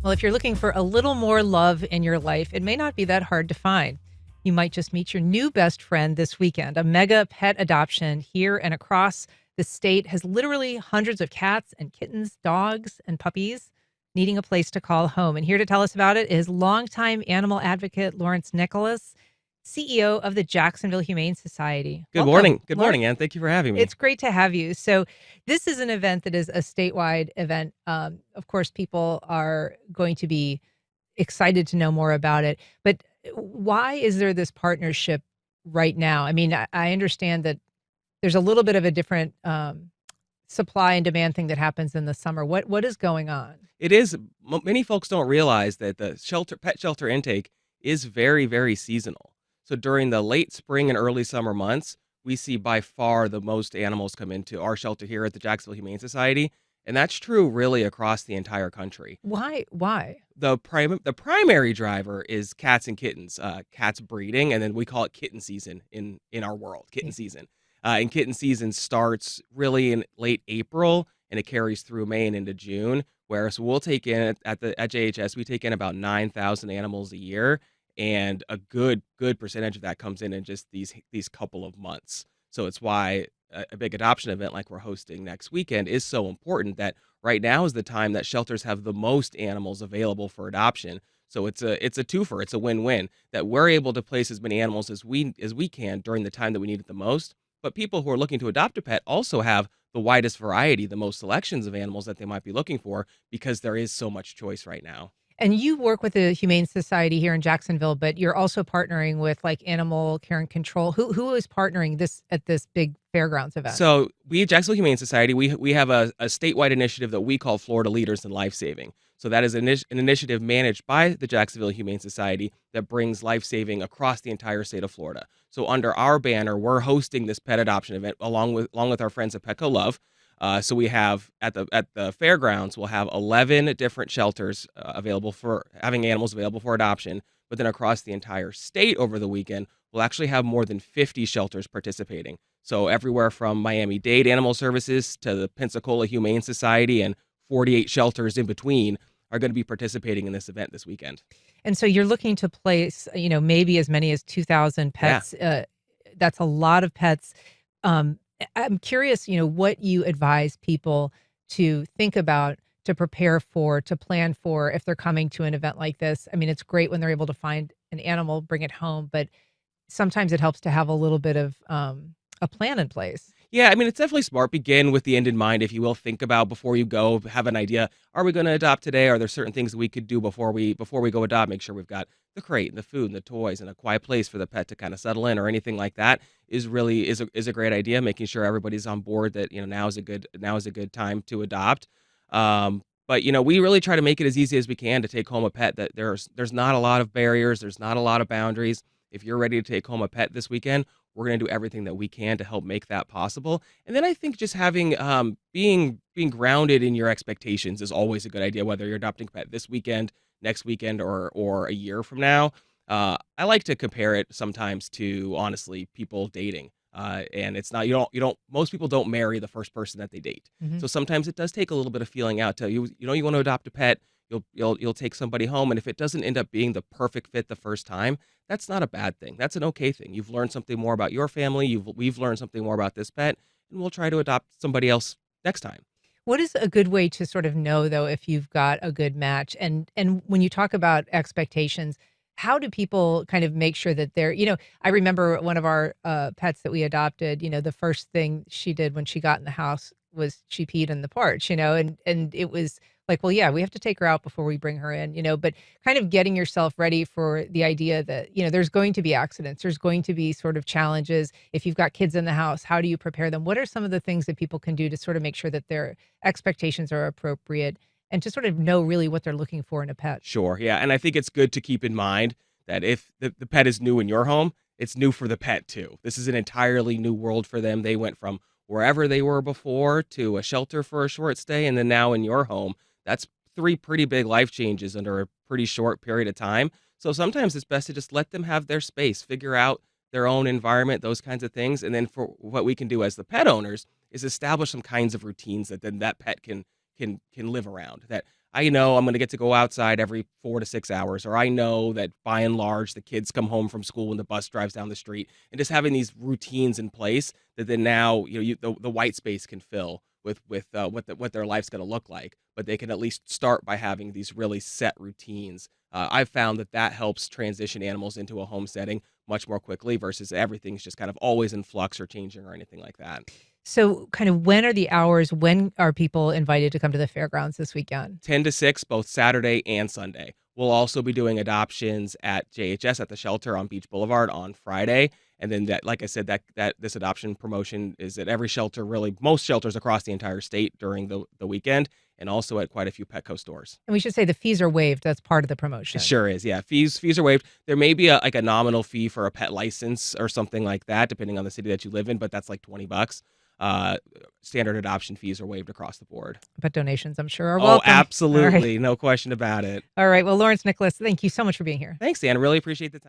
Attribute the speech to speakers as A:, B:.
A: Well, if you're looking for a little more love in your life, it may not be that hard to find. You might just meet your new best friend this weekend. A mega pet adoption here and across the state has literally hundreds of cats and kittens, dogs, and puppies needing a place to call home. And here to tell us about it is longtime animal advocate Lawrence Nicolas, CEO of the Jacksonville Humane Society.
B: Good
A: Welcome,
B: morning. Good
A: Lawrence.
B: morning, Ann. Thank you for having me.
A: It's great to have you. So, this is an event that is a statewide event. Of course, people are going to be excited to know more about it. But why is there this partnership right now? I mean, I understand that there's a little bit of a different supply and demand thing that happens in the summer. What is going on?
B: It is, many folks don't realize that the pet shelter intake is very, very seasonal. So during the late spring and early summer months, we see by far the most animals come into our shelter here at the Jacksonville Humane Society. And that's true really across the entire country.
A: Why? Why?
B: The primary driver is cats and kittens, cats breeding, and then we call it kitten season in our world, kitten season. And kitten season starts really in late April and it carries through May and into June. Whereas we'll take in at JHS, we take in about 9,000 animals a year, and a good percentage of that comes in just these couple of months. So it's why a big adoption event like we're hosting next weekend is so important. That right now is the time that shelters have the most animals available for adoption. So it's a twofer. It's a win-win that we're able to place as many animals as we can during the time that we need it the most. But people who are looking to adopt a pet also have the widest variety, the most selections of animals that they might be looking for, because there is so much choice right now.
A: And you work with the Humane Society here in Jacksonville, but you're also partnering with like Animal Care and Control. Who is partnering this at this big fairgrounds event?
B: So we at Jacksonville Humane Society, we have a statewide initiative that we call Florida Leaders in Life Saving. So that is an initiative managed by the Jacksonville Humane Society that brings life saving across the entire state of Florida. So under our banner, we're hosting this pet adoption event along with our friends at Petco Love. So we have at the fairgrounds, we'll have 11 different shelters available for having animals available for adoption. But then across the entire state over the weekend, we'll actually have more than 50 shelters participating. So everywhere from Miami-Dade Animal Services to the Pensacola Humane Society and 48 shelters in between are going to be participating in this event this weekend.
A: And so you're looking to place, maybe as many as 2,000 pets.
B: Yeah.
A: That's a lot of pets. I'm curious, what you advise people to think about, to prepare for, to plan for if they're coming to an event like this. I mean, it's great when they're able to find an animal, bring it home, but sometimes it helps to have a little bit of a plan in place.
B: Yeah, I mean, it's definitely smart. Begin with the end in mind, if you will. Think about before you go, have an idea. Are we going to adopt today? Are there certain things that we could do before we go adopt? Make sure we've got the crate and the food and the toys and a quiet place for the pet to kind of settle in, or anything like that is a great idea. Making sure everybody's on board that now is a good time to adopt. But we really try to make it as easy as we can to take home a pet. That there's not a lot of barriers. There's not a lot of boundaries. If you're ready to take home a pet this weekend, we're going to do everything that we can to help make that possible. And then I think just having being grounded in your expectations is always a good idea, whether you're adopting a pet this weekend, next weekend, or a year from now. I like to compare it sometimes to, honestly, people dating. And it's not, you don't most people don't marry the first person that they date.
A: Mhm.
B: So sometimes it does take a little bit of feeling out to you want to adopt a pet. You'll take somebody home, and if it doesn't end up being the perfect fit the first time, that's not a bad thing. That's an okay thing. You've learned something more about your family. We've learned something more about this pet, and we'll try to adopt somebody else next time.
A: What is a good way to sort of know, though, if you've got a good match? And when you talk about expectations, how do people kind of make sure that I remember one of our pets that we adopted, the first thing she did when she got in the house was she peed in the porch, and it was like, well, yeah, we have to take her out before we bring her in, but kind of getting yourself ready for the idea that, there's going to be accidents. There's going to be sort of challenges. If you've got kids in the house, how do you prepare them? What are some of the things that people can do to sort of make sure that their expectations are appropriate and to sort of know really what they're looking for in a pet?
B: Sure, yeah, and I think it's good to keep in mind that if the pet is new in your home, it's new for the pet too. This is an entirely new world for them. They went from wherever they were before to a shelter for a short stay, and then now in your home. That's 3 pretty big life changes under a pretty short period of time. So sometimes it's best to just let them have their space, figure out their own environment, those kinds of things. And then for what we can do as the pet owners is establish some kinds of routines that then that pet can live around. That I know I'm going to get to go outside every 4 to 6 hours, or I know that by and large the kids come home from school when the bus drives down the street, and just having these routines in place that then now the white space can fill with what their life's going to look like, but they can at least start by having these really set routines. I've found that helps transition animals into a home setting much more quickly versus everything's just kind of always in flux or changing or anything like that.
A: So, kind of when are the hours? When are people invited to come to the fairgrounds this weekend?
B: 10 to 6, both Saturday and Sunday. We'll also be doing adoptions at JHS at the shelter on Beach Boulevard on Friday. And then that, like I said, that this adoption promotion is at every shelter, really most shelters across the entire state during the weekend, and also at quite a few Petco stores.
A: And we should say the fees are waived. That's part of the promotion.
B: It sure is. Yeah. Fees are waived. There may be a nominal fee for a pet license or something like that, depending on the city that you live in, but that's like $20. Uh, Standard adoption fees are waived across the board.
A: But donations, I'm sure, are
B: Oh,
A: welcome.
B: absolutely.
A: All right.
B: No question about it.
A: All right. Well, Lawrence, Nicolas, thank you so much for being here.
B: Thanks, Dan. I really appreciate the time.